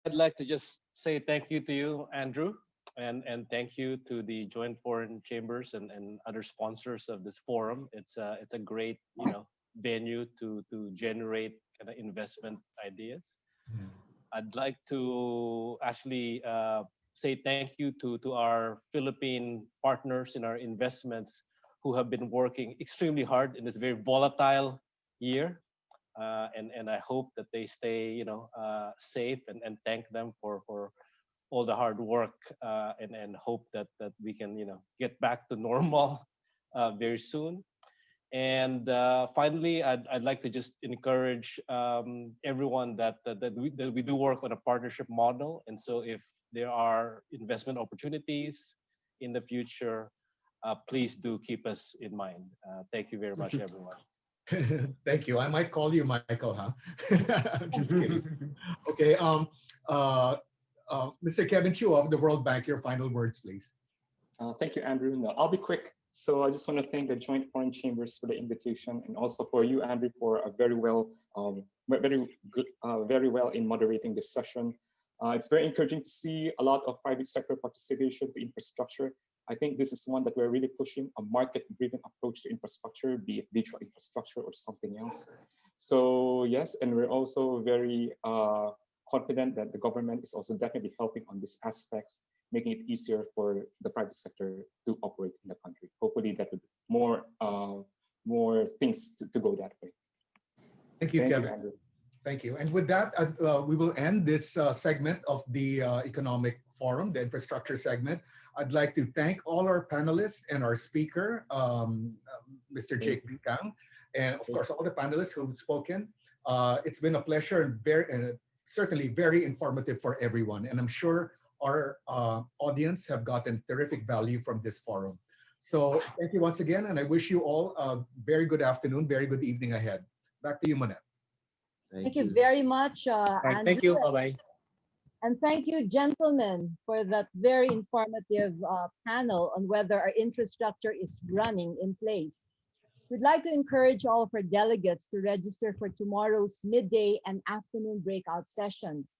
I'd like to just say thank you to you, Andrew, and thank you to the Joint Foreign Chambers and other sponsors of this forum. It's a great venue to generate kind of investment ideas. I'd like to actually say thank you to our Philippine partners in our investments who have been working extremely hard in this very volatile year. And I hope that they stay, safe and thank them for all the hard work and hope that we can, get back to normal very soon. And finally, I'd like to just encourage everyone that we do work on a partnership model. And so if there are investment opportunities in the future, please do keep us in mind. Thank you very much, everyone. Thank you. I might call you Michael, huh? I'm just kidding. Okay. Mr. Kevin Chu of the World Bank, your final words, please. Thank you, Andrew. No, I'll be quick. So I just want to thank the Joint Foreign Chambers for the invitation, and also for you, Andrew, for a very well in moderating this session. It's very encouraging to see a lot of private sector participation to infrastructure. I think this is one that we're really pushing, a market-driven approach to infrastructure, be it digital infrastructure or something else. So yes, and we're also very confident that the government is also definitely helping on these aspects, making it easier for the private sector to operate in the country. Hopefully that would more things to go that way. Thank you, Kevin. Andrew. Thank you. And with that, we will end this segment of the Economic Forum, the infrastructure segment. I'd like to thank all our panelists and our speaker, Mr. Jake Bicang, and of course, all the panelists who've spoken. It's been a pleasure and certainly very informative for everyone. And I'm sure our audience have gotten terrific value from this forum. So thank you once again, and I wish you all a very good afternoon, very good evening ahead. Back to you, Manette. Thank you very much, Right, Andrew. thank you. Bye-bye. And thank you, gentlemen, for that very informative panel on whether our infrastructure is running in place. We'd like to encourage all of our delegates to register for tomorrow's midday and afternoon breakout sessions.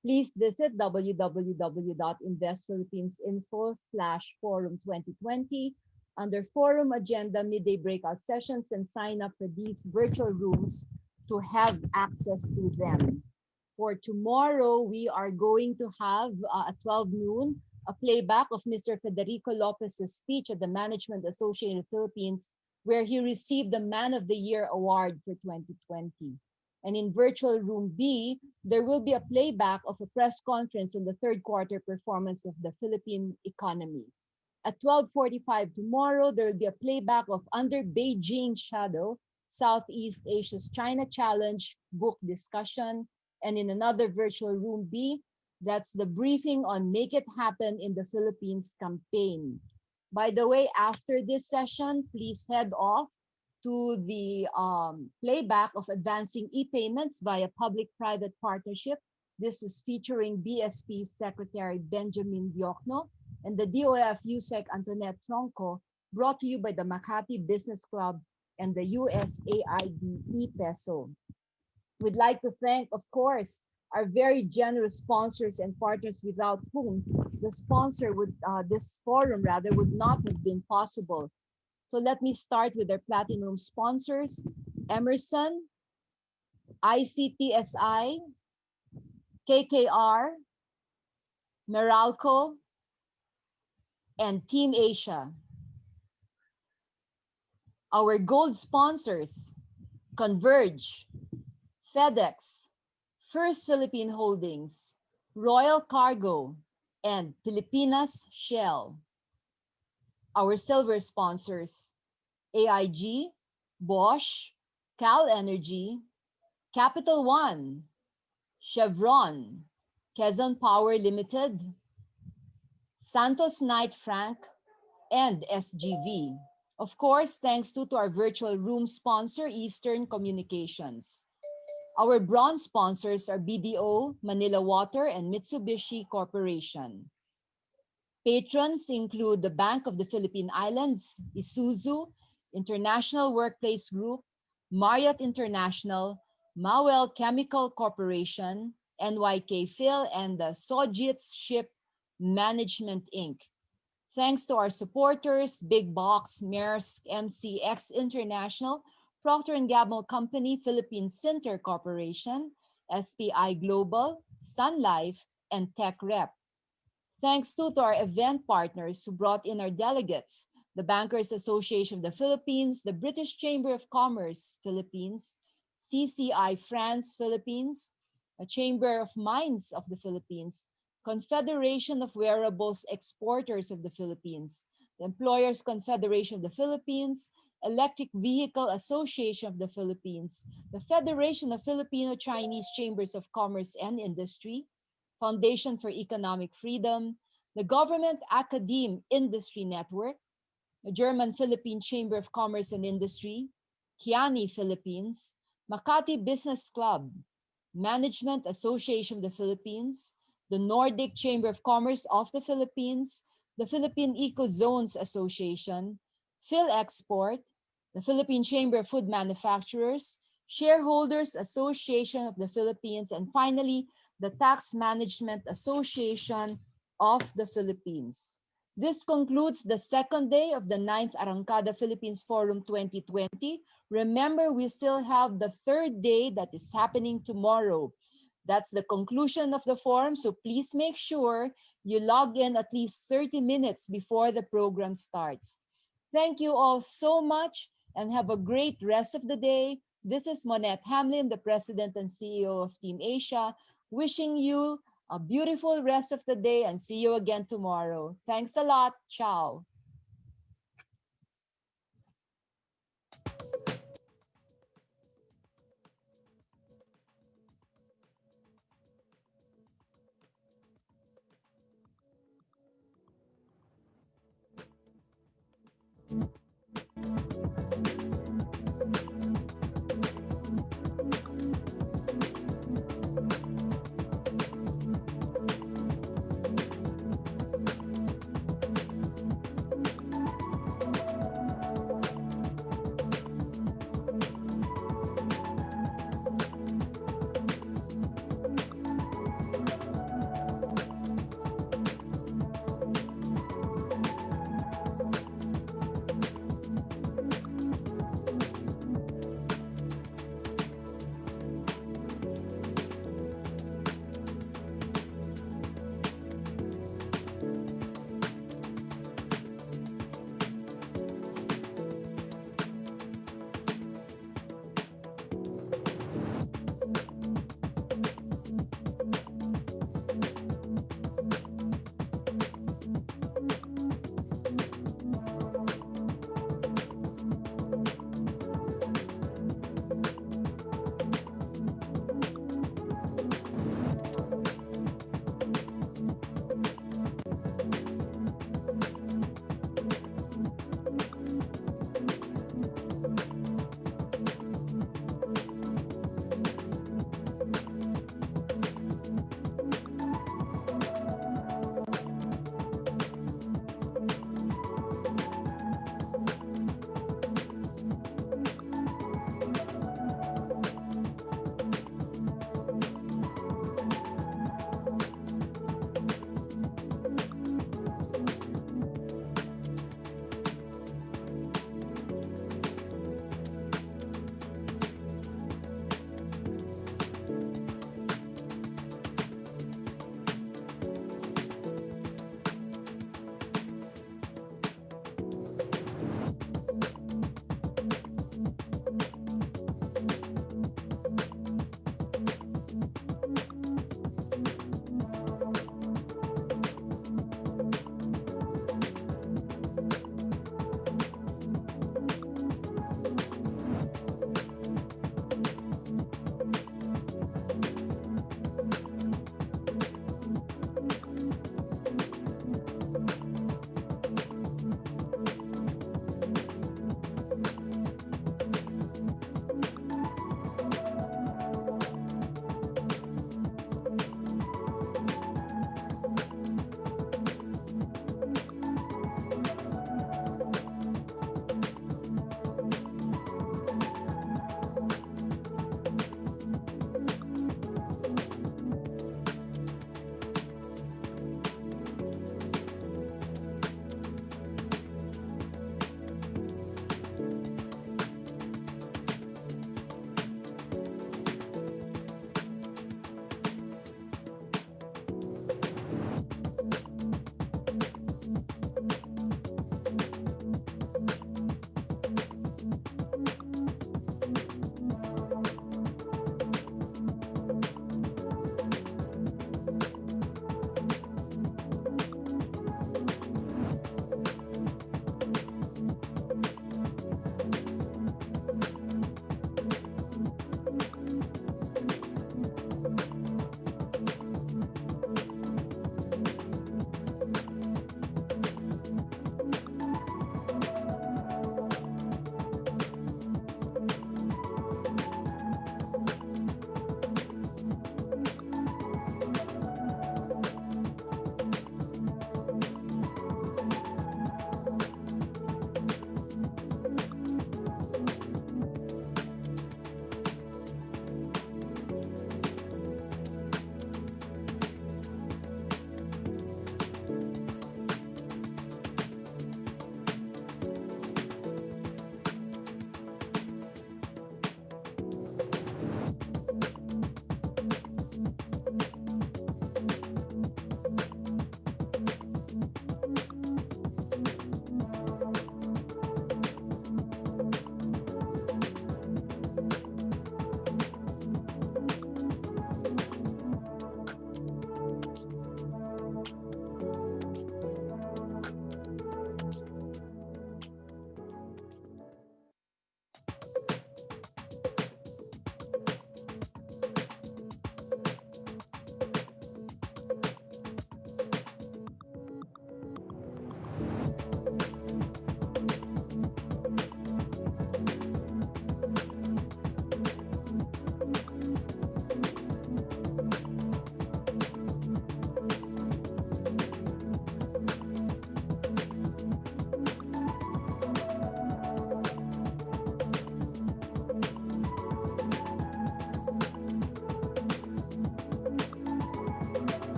Please visit www.investphilippinesinfo/forum2020 under Forum Agenda Midday Breakout Sessions and sign up for these virtual rooms to have access to them. For tomorrow, we are going to have at 12 noon a playback of Mr. Federico Lopez's speech at the Management Association of Philippines, where he received the Man of the Year award for 2020. And in virtual room B, there will be a playback of a press conference on the third quarter performance of the Philippine economy. At 12:45 tomorrow, there will be a playback of Under Beijing's Shadow, Southeast Asia's China Challenge book discussion. And in another virtual room B, that's the briefing on Make It Happen in the Philippines campaign. By the way, after this session, please head off to the playback of Advancing E-Payments via Public-Private Partnership. This is featuring BSP Secretary Benjamin Diokno and the DOF USEC Antoinette Tronco, brought to you by the Makati Business Club and the USAID e-Peso. We'd like to thank, of course, our very generous sponsors and partners without whom this forum would not have been possible. So let me start with our platinum sponsors: Emerson, ICTSI, KKR, Meralco, and Team Asia. Our gold sponsors: Converge, FedEx, First Philippine Holdings, Royal Cargo, and Pilipinas Shell. Our silver sponsors: AIG, Bosch, Cal Energy, Capital One, Chevron, Quezon Power Limited, Santos Knight Frank, and SGV. Of course, thanks to our virtual room sponsor, Eastern Communications. Our bronze sponsors are BDO, Manila Water, and Mitsubishi Corporation. Patrons include the Bank of the Philippine Islands, Isuzu, International Workplace Group, Marriott International, Mawel Chemical Corporation, NYK Phil, and the Sojitz Ship Management Inc. Thanks to our supporters, Big Box, Maersk, MCX International, Procter & Gamble Company, Philippine Sinter Corporation, SPI Global, Sun Life, and Tech Rep. Thanks to our event partners who brought in our delegates, the Bankers Association of the Philippines, the British Chamber of Commerce Philippines, CCI France Philippines, a Chamber of Mines of the Philippines, Confederation of Wearables Exporters of the Philippines, the Employers Confederation of the Philippines, Electric Vehicle Association of the Philippines, the Federation of Filipino-Chinese Chambers of Commerce and Industry, Foundation for Economic Freedom, the Government Academe Industry Network, the German Philippine Chamber of Commerce and Industry, Kiani Philippines, Makati Business Club, Management Association of the Philippines, the Nordic Chamber of Commerce of the Philippines, the Philippine Eco Zones Association, PhilExport, the Philippine Chamber of Food Manufacturers, Shareholders Association of the Philippines, and finally, the Tax Management Association of the Philippines. This concludes the second day of the 9th Arangkada Philippines Forum 2020. Remember, we still have the third day that is happening tomorrow. That's the conclusion of the forum, so please make sure you log in at least 30 minutes before the program starts. Thank you all so much and have a great rest of the day. This is Monette Hamlin, the President and CEO of Team Asia, wishing you a beautiful rest of the day and see you again tomorrow. Thanks a lot. Ciao.